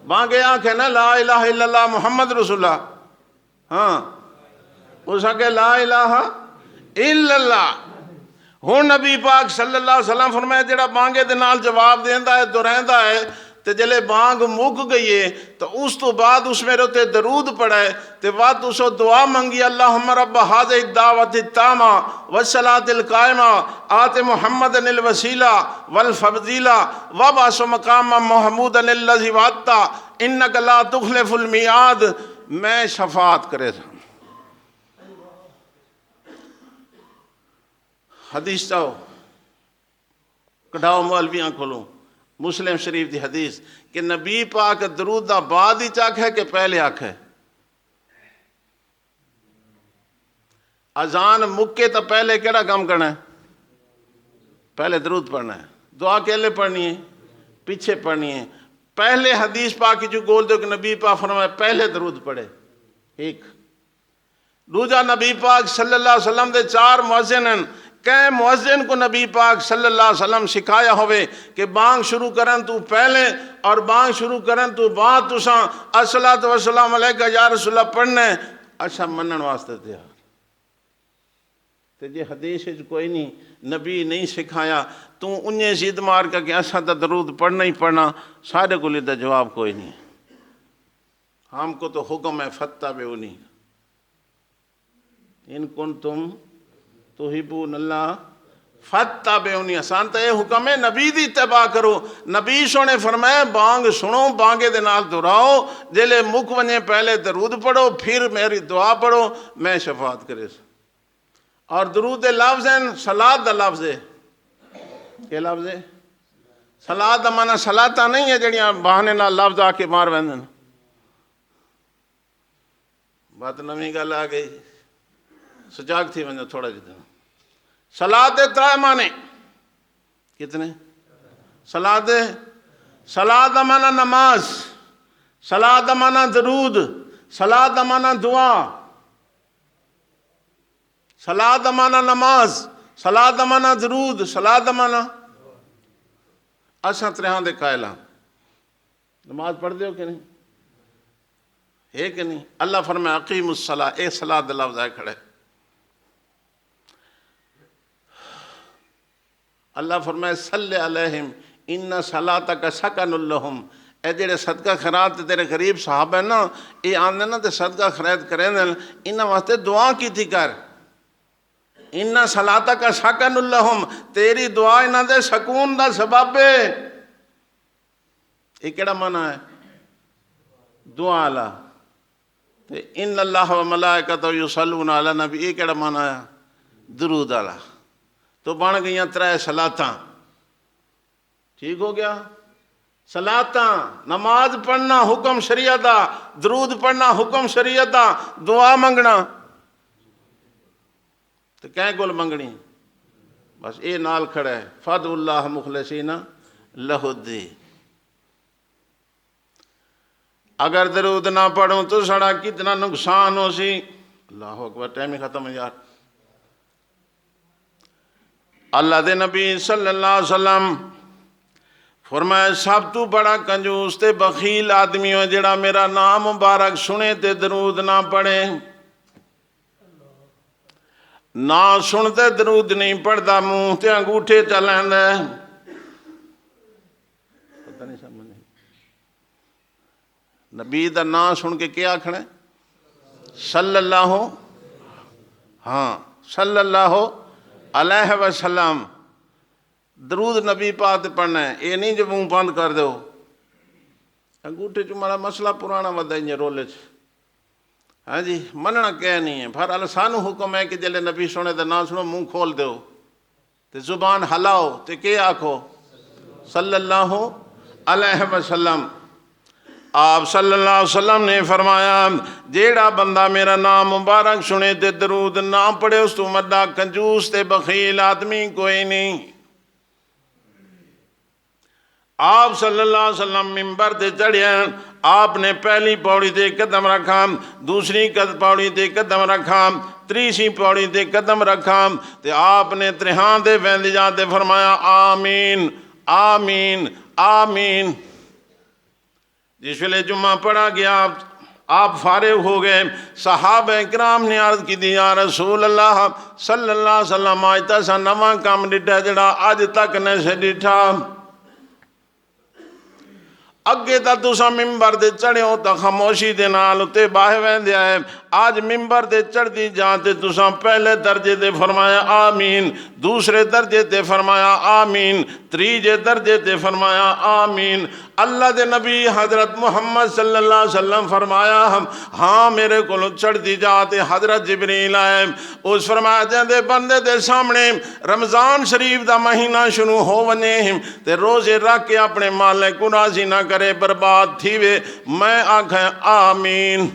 بانگے آنکھے نا لا الہ الا اللہ محمد رسول اللہ. ہاں اس آنکھے لا الہ الا اللہ. ہون نبی پاک صلی اللہ علیہ وسلم فرمائے جڑا بانگے دے نال جواب دیندہ ہے دورہندہ ہے تے جلے بانگ مک گئی ہے تو اس تو بعد اس میں روتے درود پڑھے تے بعد اس دعا منگی اللہم رب حاضر الدعوت التامہ والصلاة القائمہ آت محمد الوسیلہ والفضیلہ وبعث مقام محمود الذی وعدتہ انک لا تخلف المیعاد. میں شفاعت کرے تھا. حدیث چاہو کڑھاؤ مولویاں کھولوں، مسلم شریف دی حدیث کہ نبی پاک درود دا بعد ہی چاکھے کہ پہلے آکھے؟ اذان مکے تو پہلے کیڑا کام کرنا ہے؟ پہلے درود پڑھنا ہے. دعا کیلے پڑھنی ہے؟ پیچھے پڑھنی ہے. پہلے حدیث پاک کی جو گول دو کہ نبی پاک فرمائے پہلے درود پڑھے. ایک دوجا نبی پاک صلی اللہ علیہ وسلم دے 4 مؤذن ہیں، کہ مؤذن کو نبی پاک صلی اللہ علیہ وسلم سکھایا ہوئے کہ بانگ شروع کرن تو پہلے اور بانگ شروع کرن تو بعد تساں الصلاۃ والسلام علیکہ یا رسول اللہ پڑھنے اچھا منن واسطے تیار تے جے حدیث کوئی نہیں نبی نہیں سکھایا تو انہیں ضد مار کر کہ ایسا تو درود پڑھنا ہی پڑھنا سارے کو لیے جواب کوئی نہیں ہم کو تو حکم ہے فاتبعونی ان کنتم تحبون اللہ فاتبعونی آسان تو یہ حکم ہے نبی دی اتباع کرو نبی سونے فرمایا بانگ سنو بانگے دے نال دہراؤ جلے مک ونجے پہلے درود پڑھو پھر میری دعا پڑھو میں شفاعت کرے اور درود لفظ ہیں صلاۃ دا لفظ ہے کیا لفظ ہے صلاۃ دا معنی صلاۃ نہیں ہے جڑیاں بہانے نال لفظ آ کے مار ویندن بات نویں گل آ گئی سجاگ تھی ونجو تھوڑا جتنا صلاۃ دے ترائے معنی کتنے صلاۃ دا معنی نماز صلاۃ دا معنی درود صلاۃ دا معنی دعا صلاۃ دا معنی نماز صلاۃ دا معنی درود صلاۃ دا معنی اساں تریہاں دے قائل ہاں نماز پڑھ دیو کہ نہیں ہے کہ نہیں اللہ فرمائے اقیم الصلاۃ اے صلاۃ دا لفظ آئے کھڑے اللہ فرمائے صلی علیہم ان صلاتک سکن لہم اے جڑے صدقہ خیرات تیرے قریب صحابہ ہیں نا یہ آندے نا تے صدقہ خیرات کریں دیں انہاں واسطے دعا کی تھی کر ان صلاتک سکن لہم تیری دعا انہاں دے سکون دا سبب ہے یہ کیڑا معنی ہے دعا علی تے ان اللہ و ملائکۃ یصلون علی النبی یہ کیڑا معنی ہے درود علی تو بن گئیاں ترائے صلاتاں ٹھیک ہو گیا صلاتاں نماز پڑھنا حکم شریعت دا درود پڑھنا حکم شریعت دا دعا منگنا تو کہیں گل منگنی بس اے نال کھڑا ہے فدعوا اللہ مخلصین لہ الدین اگر درود نہ پڑھوں تو سڑا کتنا نقصان ہو سی اللہ اکبر ٹائم ہی ختم ہے یار اللہ دے نبی صلی اللہ علیہ وسلم فرمایا سب تو بڑا کنجوس تے بخیل آدمی ہو جڑا میرا نام مبارک سنے تے درود نہ پڑھے نہ سنتے درود نہیں پڑھتا منہ تے انگوٹھے چلیں دے پتہ نہیں سمجھ نہیں نبی دا نام سن کے کیا کھڑے صلی اللہ صلی اللہ علیہ وسلم درود نبی پاک پڑھنا ہے یہ نہیں جو منہ بند کر دو انگوٹھے چمارا مسئلہ پرانا ودائیں رولے ہاں جی مننا کہہ نہیں ہے پھر اللہ سانو حکم ہے کہ جلے نبی سونے دے نام سنو منہ کھول دو تے زبان ہلاؤ تے کیا آکھو صلی اللہ علیہ وسلم آپ صلی اللہ علیہ وسلم نے فرمایا جیڑا بندہ میرا نام مبارک سنے تے درود نہ پڑھے اس تو مدہ کنجوس تے بخیل آدمی کوئی نہیں آپ صلی اللہ علیہ وسلم ممبر تے چڑھے آپ نے پہلی پوڑی تے قدم رکھا دوسری پوڑی تے قدم رکھا تیسری پوڑی تے قدم رکھا تے آپ نے تریہاں دے ویندے جاتے فرمایا آمین آمین آمین جس ویلے جمعہ پڑھا گیا آپ فارغ ہو گئے صحابہ اکرام نے عرض کی دی یا رسول اللہ صلی اللہ علیہ وسلم آج تسا نواں کام ڈٹھا جڑا آج تک نے سے ڈٹھا اگے تا تسا ممبر دے چڑھے ہو تا خاموشی دے نال اتے باہے ویندے آئے آج ممبر دے چڑھ دی جانتے تسا پہلے درجے دے فرمایا آمین دوسرے درجے دے فرمایا آمین تریجے درجے دے فرمایا آمین اللہ دے نبی حضرت محمد صلی اللہ علیہ وسلم فرمایا ہاں میرے کو چڑھ دی جاتے حضرت جبریل آئے اس فرمایا جاندے بندے دے سامنے رمضان شریف دا مہینہ شروع ہو ونے تے روزے رکھ کے اپنے مالک کو راضی نہ کرے برباد تھی وے میں آکھیں آمین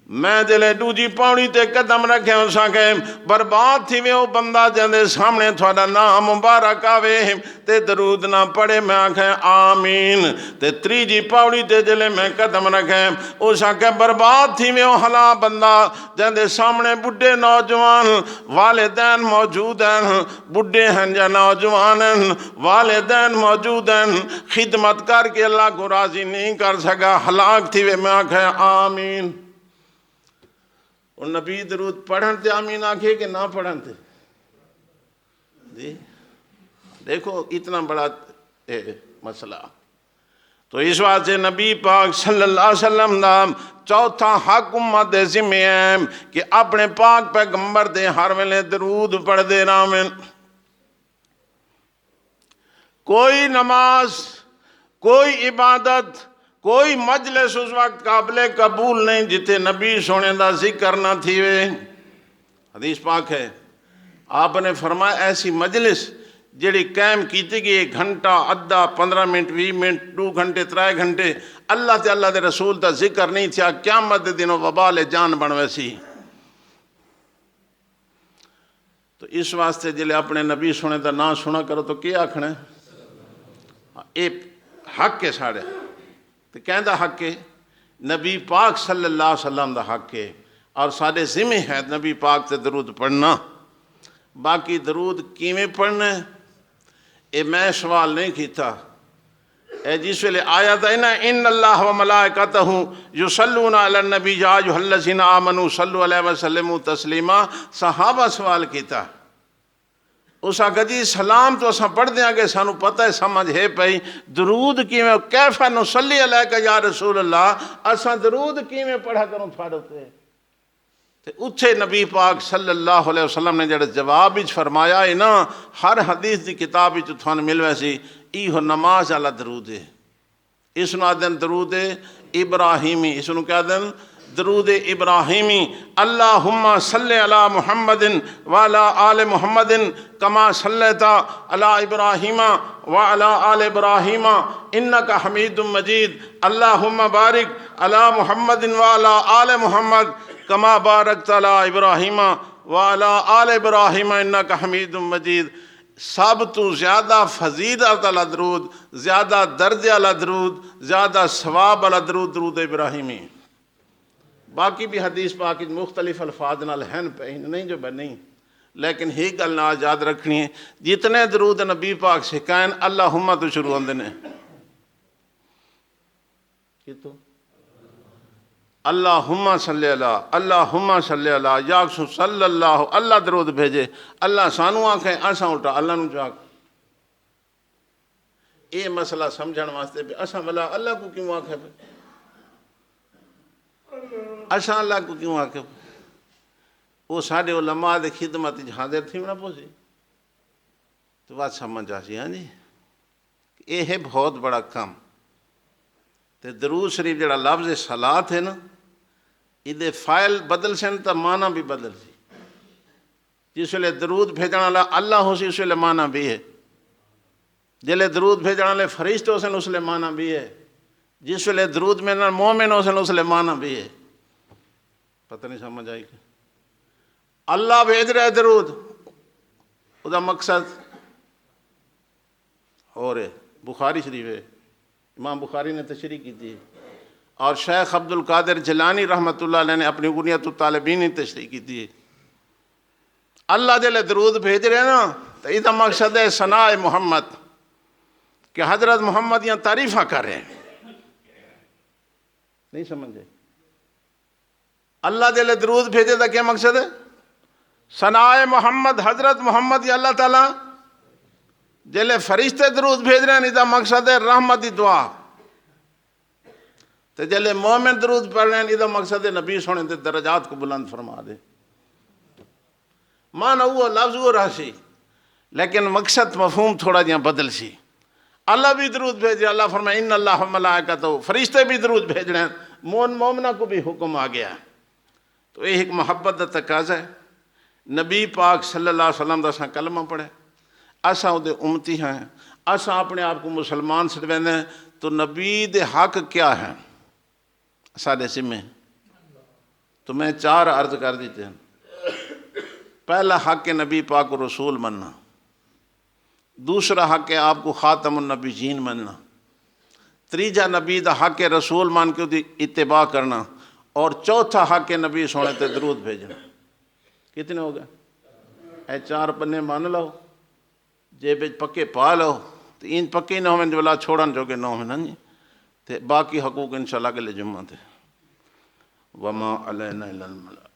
میں جلے دوجی پاؤڑی تے قدم رکھے اساں کہ برباد تھی وے او بندہ جندے سامنے تھوڑا نام مبارک آوے تے درود نہ پڑھے میں آکھیں آمین تے تریجی پاؤڑی تے جلے میں قدم رکھے اساں کہ برباد تھی وے او ہلا بندہ جندے سامنے بڈھے نوجوان والدین موجود ہیں بڈھے ہیں یا نوجوان ہیں والدین موجود ہیں خدمت کر کے اللہ کو راضی نہیں کر سکا ہلاک تھی وے میں آکھیں آمین اور نبی درود پڑھن تے آمین آکھے کہ نہ پڑھن تے جی دیکھو اتنا بڑا مسئلہ تو اس واسطے سے نبی پاک صلی اللہ علیہ وسلم دا چوتھا حق امت دے ذمہ ہے کہ اپنے پاک پیغمبر دے ہر ویلے درود پڑھ دے رامن کوئی نماز کوئی عبادت کوئی مجلس اس وقت قابل قبول نہیں جتے نبی سونے دا ذکر نہ تھی وے حدیث پاک ہے آپ نے فرمایا ایسی مجلس جڑی قائم کیتی گئی 1 گھنٹہ ادھا 15 منٹ 20 منٹ 2 گھنٹے 3 گھنٹے اللہ تے اللہ دے رسول دا ذکر نہیں تھیا قیامت دے دنوں وبال جان بنوے سی تو اس واسطے جلے اپنے نبی سونے دا نام سنا کرو تو کیا آکھنا ہے اے حق ہے ساڑے تو کہیں دا حق ہے نبی پاک صلی اللہ علیہ وسلم دا حق ہے اور سارے ذمہ ہے نبی پاک تے درود پڑھنا باقی درود کیویں پڑھنا ہے اے میں سوال نہیں کیتا اے جس ویلے آیا تھا نا ان اللہ و ملائکتہ یصلون علی النبی یا ایھا الذین آمنوا صلوا علیہ وسلم تسلیما صحابہ سوال کیتا اس آگا جی سلام تو اساں پڑھ دیں گے سانو پتہ ہے سمجھ ہے پئی درود کیویں کیف نصلی علیک یا رسول اللہ اساں درود کیویں پڑھا کروں تھوڑے تے اتھے نبی پاک صلی اللہ علیہ وسلم نے جڑا جواب وچ فرمایا ہے نا ہر حدیث دی کتاب وچ تھانوں ملوے سی ایہو نماز والا درود ہے اس نو آدن درود ابراہیمی اس نو کیا دن درود ابراہیمی اللہم صلی علی محمد وعلی آل محمد کما صلیت علی ابراہیم وعلی آل ابراہیم انکا حمید مجید اللہم بارک علی محمد وعلی آل محمد کما بارکت علی ابراہیم وعلی آل ابراہیم انکا حمید مجید سب تو زیادہ فضیلت والا درود زیادہ درجے والا درود زیادہ ثواب والا درود درود ابراہیمی باقی بھی حدیث پاک مختلف الفاظ نال ہیں پہ نہیں جو نہیں لیکن ہی گل نہ یاد رکھنی ہے جتنے درود نبی پاک سکھائیں اللہم تو شروع ہوندے نے تو اللہم صلی اللہ اللہم صلی اللہ یا صلی اللہ اللہ درود بھیجے اللہ سانو آنکھیں اساں اٹھا اللہ نو چاک یہ مسئلہ سمجھن واسطے پہ اساں بلا اللہ کو کیوں آنکھیں پہ اساں اللہ کو کیوں آنکھیں پہ وہ ساڑھے علماء دے خدمت حاضر تھی نہ پوسی تو بات سمجھ آسی ہاں جی یہ ہے بہت بڑا کام تے درود شریف جڑا لفظ صلاۃ ہے نا یہ فائل بدل سن تو معنی بھی بدل سی جس ویلے درود بھیجن والا اللہ ہو سی اس ویلے معنی بھی ہے جلے درود بھیجن والے فرشتے ہو سن اس لئے معنی بھی ہے جس ویلے درود میں مومن ہو سن اس لئے معنی بھی ہے پتہ نہیں سمجھ آئی کہ اللہ بھیج رہے درود او دا مقصد اور ہے بخاری شریف ہے امام بخاری نے تشریح کی تھی اور شیخ عبد القادر جیلانی رحمۃ اللہ علیہ نے اپنی غنیۃ الطالبین نے تشریح کی تھی اللہ جلے درود بھیج رہے ہیں نا تو یہ مقصد ہے ثناء محمد کہ حضرت محمد یہاں تعریفہ کر رہے ہیں نہیں سمجھے اللہ جلے درود بھیجے تھا کیا مقصد ہے ثناء محمد حضرت محمد یا اللہ تعالیٰ جلے فرشتے درود بھیج رہے ہیں یہ مقصد ہے رحمتی دعا تو جلے مومن درود پڑھ رہے ہیں یہ مقصد ہے نبی سونے دے درجات کو بلند فرما دے مانا وہ لفظ وہ رہا سی لیکن مقصد مفہوم تھوڑا جہاں بدل سی اللہ بھی درود بھیج رہے اللہ فرمائے ان اللہ ملائکتہ فرشتے بھی درود بھیج رہے ہیں مومنہ کو بھی حکم آ گیا تو یہ ایک محبت دا تقاضا ہے نبی پاک صلی اللہ علیہ وسلم دا سا کلمہ پڑھے اساں دے امتی ہیں اساں اپنے آپ کو مسلمان سٹویندے ہیں تو نبی دے حق کیا ہیں سارے ذمہ تو میں 4 عرض کر دیتے ہیں۔ پہلا حق نبی پاک و رسول مننا، دوسرا حق آپ کو خاتم النبیین مننا، تیجا نبی دا حق رسول مان کے دی اتباع کرنا، اور چوتھا حق نبی سونے تے درود بھیجنا۔ کتنے ہو گئے؟ اے 4 پنے مان لو، جیب پکے پا لو، تو ان پکے نہ ہوئے جو چھوڑن جو کہ نہ ہوئے نا جی، تے باقی حقوق انشاءاللہ کے لئے جمعہ تھے۔ وما علینا الا البلاغ۔